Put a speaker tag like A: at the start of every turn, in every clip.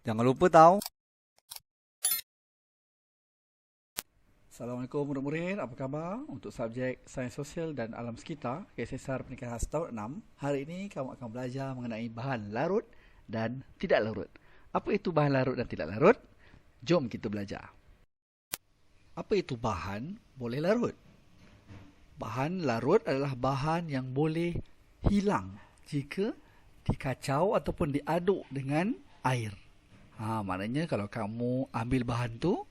A: Jangan lupa tahu. Assalamualaikum murid-murid, apa khabar? Untuk subjek Sains Sosial dan Alam Sekitar, KSSR Peningkatan Khas tahun 6, hari ini kamu akan belajar mengenai bahan larut dan tidak larut. Apa itu bahan larut dan tidak larut? Jom kita belajar. Apa itu bahan boleh larut? Bahan larut adalah bahan yang boleh hilang jika dikacau ataupun diaduk dengan air. Maknanya kalau kamu ambil bahan tu,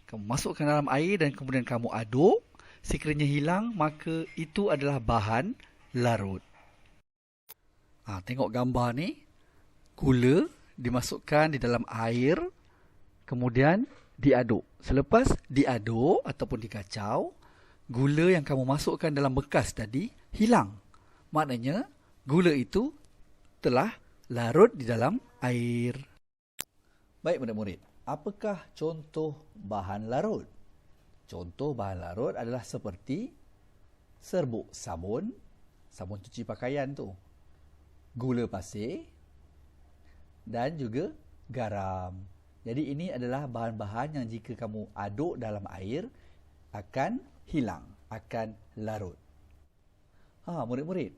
A: kamu masukkan dalam air dan kemudian kamu aduk, sekiranya hilang, maka itu adalah bahan larut. Tengok gambar ni, gula dimasukkan di dalam air, kemudian diaduk. Selepas diaduk ataupun dikacau, gula yang kamu masukkan dalam bekas tadi hilang. Maknanya gula itu telah larut di dalam air. Baik murid-murid, apakah contoh bahan larut? Contoh bahan larut adalah seperti serbuk sabun, sabun cuci pakaian tu, gula pasir dan juga garam. Jadi ini adalah bahan-bahan yang jika kamu aduk dalam air akan hilang, akan larut. Murid-murid,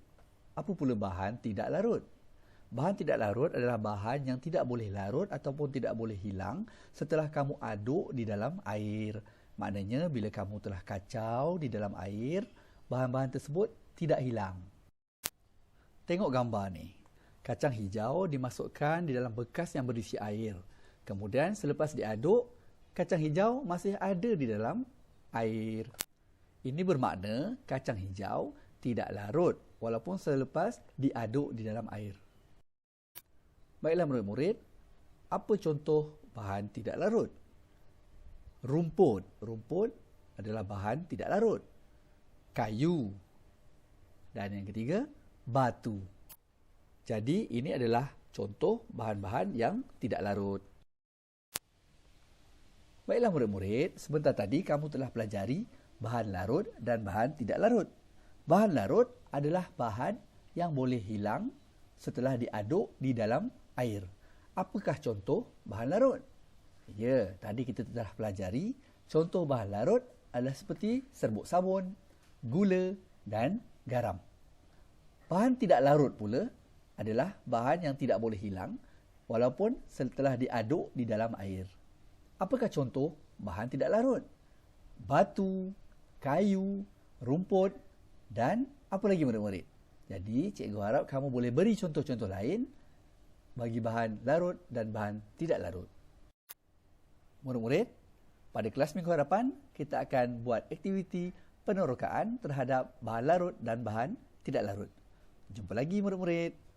A: apa pula bahan tidak larut? Bahan tidak larut adalah bahan yang tidak boleh larut ataupun tidak boleh hilang setelah kamu aduk di dalam air. Maknanya bila kamu telah kacau di dalam air, bahan-bahan tersebut tidak hilang. Tengok gambar ni. Kacang hijau dimasukkan di dalam bekas yang berisi air. Kemudian selepas diaduk, kacang hijau masih ada di dalam air. Ini bermakna kacang hijau tidak larut walaupun selepas diaduk di dalam air. Baiklah murid-murid, apa contoh bahan tidak larut? Rumput. Rumput adalah bahan tidak larut. Kayu. Dan yang ketiga, batu. Jadi ini adalah contoh bahan-bahan yang tidak larut. Baiklah murid-murid, sebentar tadi kamu telah pelajari bahan larut dan bahan tidak larut. Bahan larut adalah bahan yang boleh hilang setelah diaduk di dalam air. Apakah contoh bahan larut? Ya, tadi kita telah pelajari contoh bahan larut adalah seperti serbuk sabun, gula dan garam. Bahan tidak larut pula adalah bahan yang tidak boleh hilang walaupun setelah diaduk di dalam air. Apakah contoh bahan tidak larut? Batu, kayu, rumput dan apa lagi murid-murid? Jadi cikgu harap kamu boleh beri contoh-contoh lain bagi bahan larut dan bahan tidak larut. Murid-murid, pada kelas minggu hadapan, kita akan buat aktiviti penerokaan terhadap bahan larut dan bahan tidak larut. Jumpa lagi murid-murid.